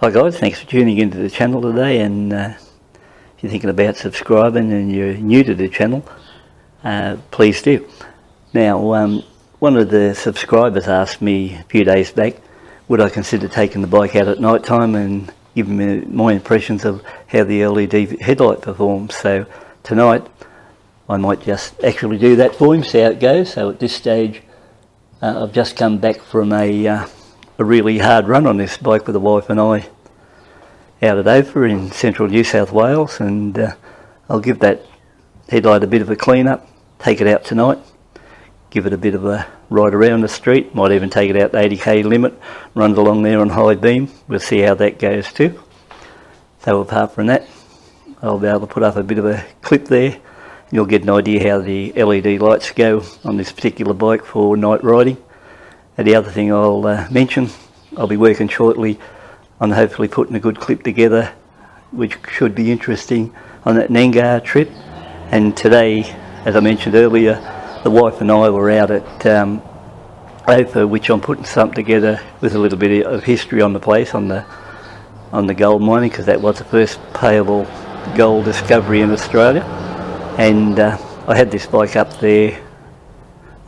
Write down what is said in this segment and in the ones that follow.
Hi guys, thanks for tuning into the channel today, and if you're thinking about subscribing and you're new to the channel, please do. Now, one of the subscribers asked me a few days back, would I consider taking the bike out at night time and giving me my impressions of how the LED headlight performs. So tonight I might just actually do that for him, see how it goes. So at this stage I've just come back from a really hard run on this bike with the wife and I out at Ophir in central New South Wales, and I'll give that headlight a bit of a clean up, take it out tonight, give it a bit of a ride around the street, might even take it out the 80k limit, run it along there on high beam. We'll see how that goes too. So apart from that, I'll be able to put up a bit of a clip there. You'll get an idea how the LED lights go on this particular bike for night riding. And the other thing I'll mention, I'll be working shortly on hopefully putting a good clip together, which should be interesting on that Nengar trip. And today, as I mentioned earlier, the wife and I were out at Ophir, which I'm putting something together with a little bit of history on the place, on the gold mining, because that was the first payable gold discovery in Australia. And I had this bike up there.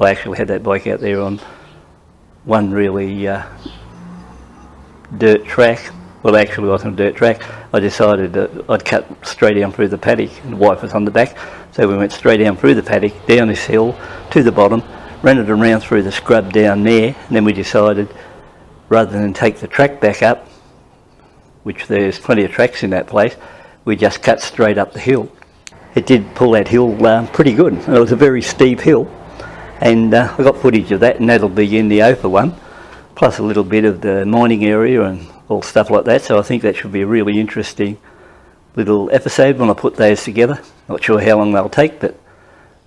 I actually had that bike out there on one really dirt track. Well, actually it wasn't a dirt track. I decided that I'd cut straight down through the paddock, and the wife was on the back, so we went straight down through the paddock, down this hill to the bottom, ran it around through the scrub down there, and then we decided, rather than take the track back up, which there's plenty of tracks in that place, we just cut straight up the hill. It did pull that hill pretty good. It was a very steep hill, and I got footage of that, and that'll be in the Ophir one, plus a little bit of the mining area and all stuff like that. So I think that should be a really interesting little episode when I put those together. Not sure how long they'll take, but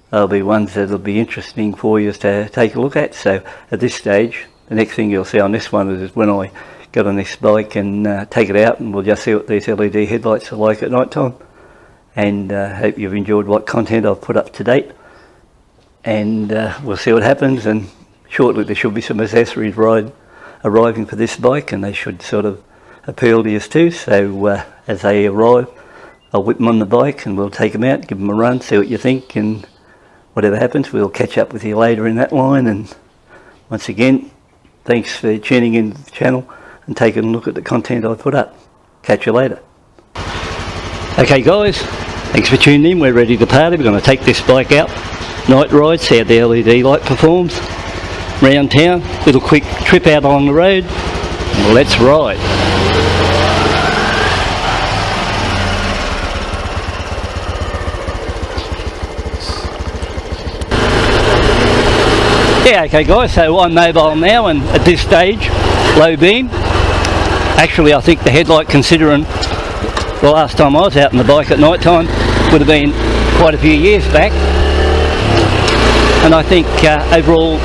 they'll be ones that'll be interesting for you to take a look at. So at this stage, the next thing you'll see on this one is when I get on this bike and take it out, and we'll just see what these LED headlights are like at night time. And hope you've enjoyed what content I've put up to date, and we'll see what happens. And shortly there should be some accessories arriving for this bike, and they should sort of appeal to you too. So as they arrive, I'll whip them on the bike and we'll take them out, give them a run, see what you think, and whatever happens we'll catch up with you later in that line. And once again, thanks for tuning into the channel and taking a look at the content I put up. Catch you later. Okay guys, thanks for tuning in. We're ready to party. We're going to take this bike out, night ride, see how the LED light performs round town, little quick trip out along the road. Well, let's ride. Yeah, okay guys, so I'm mobile now, and at this stage, low beam. Actually I think the headlight, considering the last time I was out on the bike at night time would have been quite a few years back, and I think overall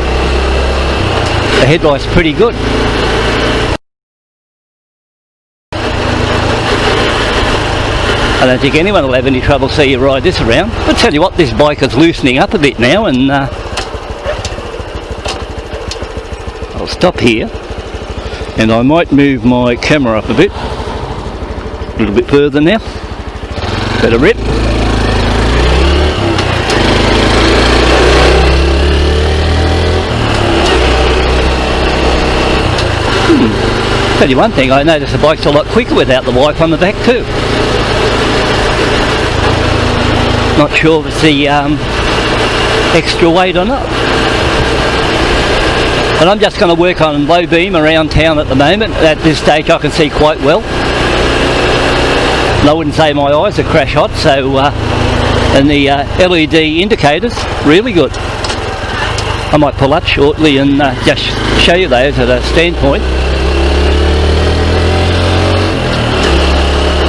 the headlight's pretty good. I don't think anyone will have any trouble see you ride this around. I'll tell you what, this bike is loosening up a bit now, and I'll stop here, and I might move my camera up a bit. A little bit further now. Better rip. Tell you one thing, I noticed the bike's a lot quicker without the wipe on the back too. Not sure if it's the extra weight or not. But I'm just going to work on low beam around town at the moment. At this stage I can see quite well. And I wouldn't say my eyes are crash hot, so and the LED indicators really good. I might pull up shortly and just show you those at a standpoint.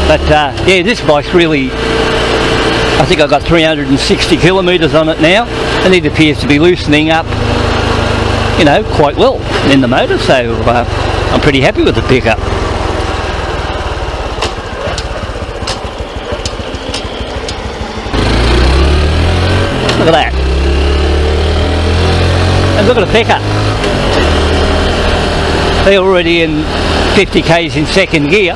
But yeah, this bike's really, I think I've got 360 kilometres on it now, and it appears to be loosening up, you know, quite well in the motor, so I'm pretty happy with the pickup. Look at that. And look at the pickup. They're already in 50 k's in second gear,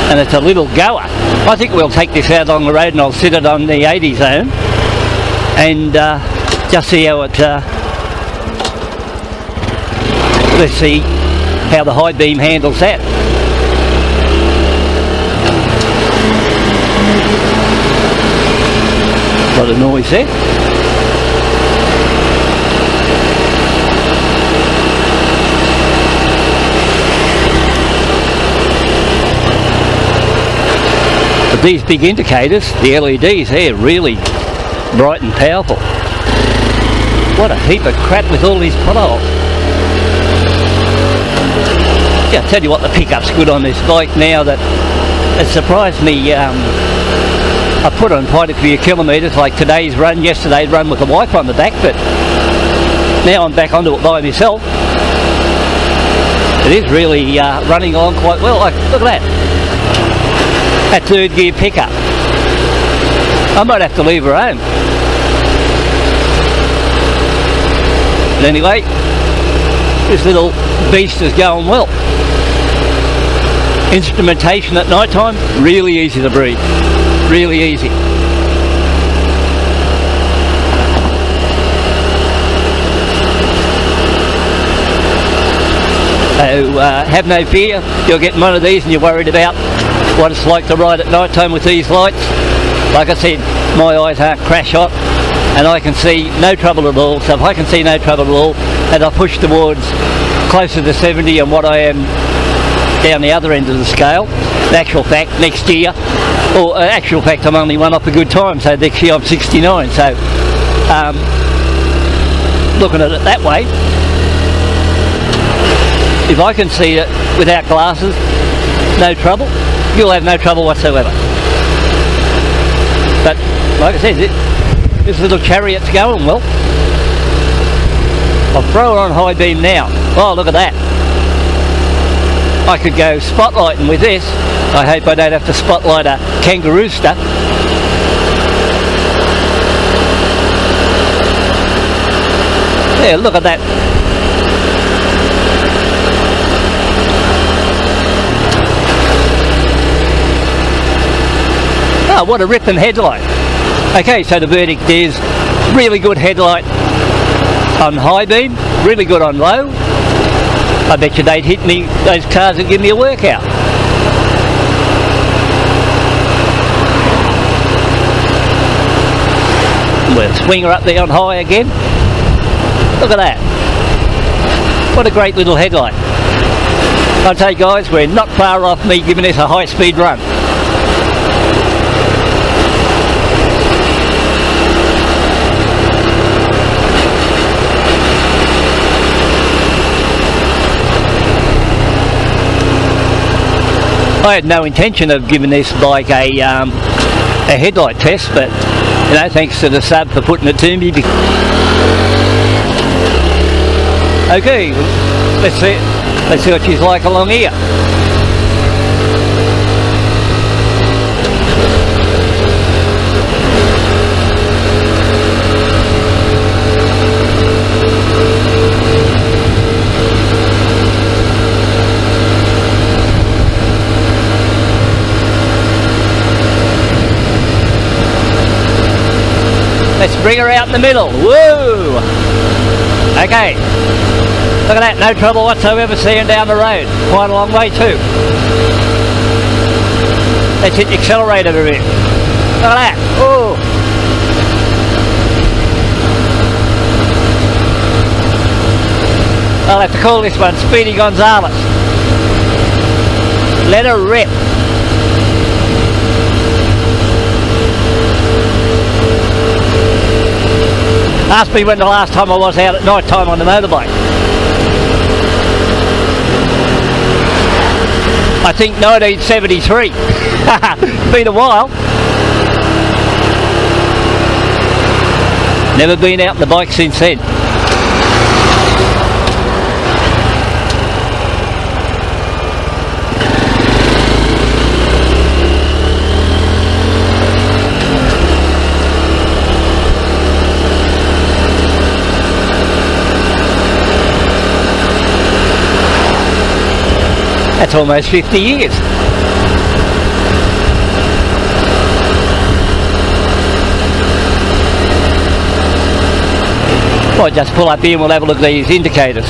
and it's a little goer. I think we'll take this out on the road and I'll sit it on the 80 zone and just see how it, let's see how the high beam handles that. A lot of noise there. But these big indicators, the LEDs, they're really bright and powerful. What a heap of crap with all these potholes. Yeah, I'll tell you what, the pickup's good on this bike now. That it surprised me. I put on quite a few kilometres, like today's run, yesterday's run with the wife on the back, but now I'm back onto it by myself. It is really running along quite well. Like, look at that. That third gear pickup. I might have to leave her home. But anyway, this little beast is going well. Instrumentation at night time, really easy to breathe. Really easy. So have no fear, you're getting one of these and you're worried about what it's like to ride at night time with these lights. Like I said, my eyes aren't crash hot and I can see no trouble at all. So if I can see no trouble at all and I push towards closer to 70 and what I am down the other end of the scale, in actual fact next year, or actual fact I'm only one off a good time, so next year I'm 69, so looking at it that way, if I can see it without glasses, no trouble, you'll have no trouble whatsoever. But like I said, this little chariot's going well. I'll throw it on high beam now. Oh, look at that. I could go spotlighting with this. I hope I don't have to spotlight a kangarooster. Yeah, look at that. Oh, what a ripping headlight. Okay, so the verdict is really good headlight on high beam, really good on low. I bet you they'd hit me, those cars would give me a workout. We'll swing her up there on high again. Look at that. What a great little headlight. I'll tell you guys, we're not far off me giving this a high speed run. I had no intention of giving this bike a headlight test, but you know, thanks to the sub for putting it to me. Okay, let's see what she's like along here. Let's bring her out in the middle. Woo! Okay. Look at that, no trouble whatsoever seeing down the road. Quite a long way too. Let's hit the accelerator a bit. Look at that. Oh! I'll have to call this one Speedy Gonzales. Let her rip. Ask me when the last time I was out at night time on the motorbike. I think 1973. Been a while. Never been out on the bike since then. That's almost 50 years. Might just pull up here and we'll have a look at these indicators.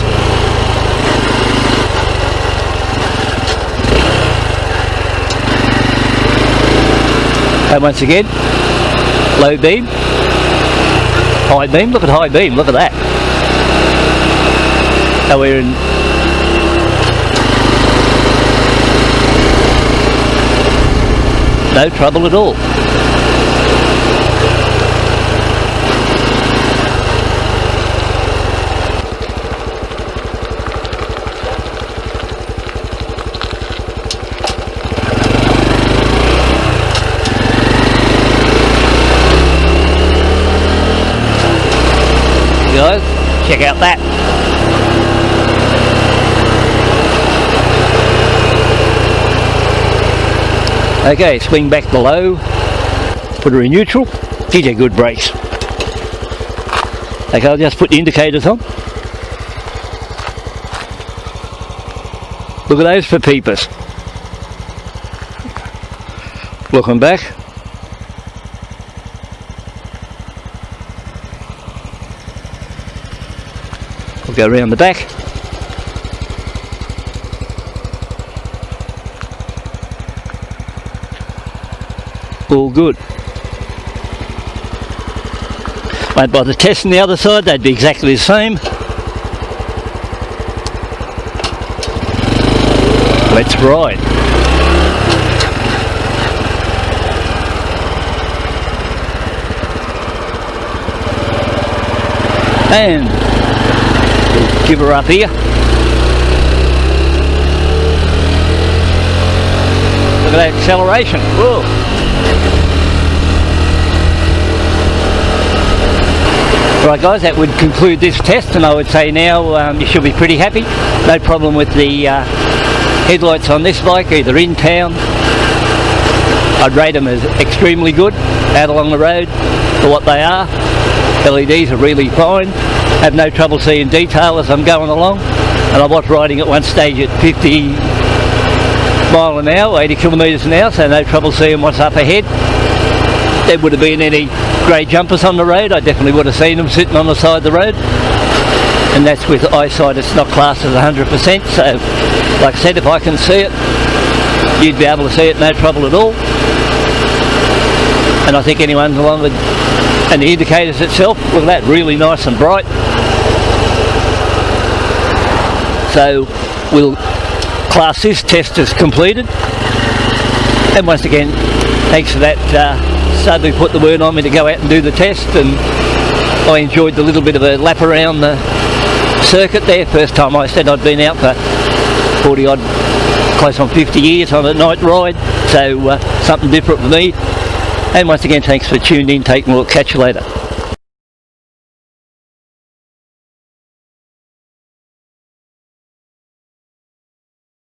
And once again, low beam, high beam, look at high beam, look at that. So we're in no trouble at all. Guys, check out that. Okay, swing back below, put her in neutral, gives you good brakes. Okay, I'll just put the indicators on. Look at those for peepers. Looking back. We'll go around the back. All good. Won't bother testing the other side, they'd be exactly the same. Let's ride. And we'll give her up here. Look at that acceleration. Whoa. Right guys, that would conclude this test, and I would say now you should be pretty happy. No problem with the headlights on this bike, either in town. I'd rate them as extremely good out along the road for what they are. LEDs are really fine. Have no trouble seeing detail as I'm going along. And I was riding at one stage at 50 mile an hour, 80 kilometres an hour, so no trouble seeing what's up ahead. There would have been any grey jumpers on the road, I definitely would have seen them sitting on the side of the road. And that's with eyesight, it's not classed as 100%, so like I said, if I can see it, you'd be able to see it, no trouble at all. And I think anyone along with, and the indicators itself, look at that, really nice and bright. So we'll class this test as completed. And once again, thanks for that. Suddenly put the word on me to go out and do the test, and I enjoyed the little bit of a lap around the circuit there. First time I said I'd been out for 40 odd, close on 50 years on a night ride, so something different for me. And once again, thanks for tuning in, taking a look. Catch you later.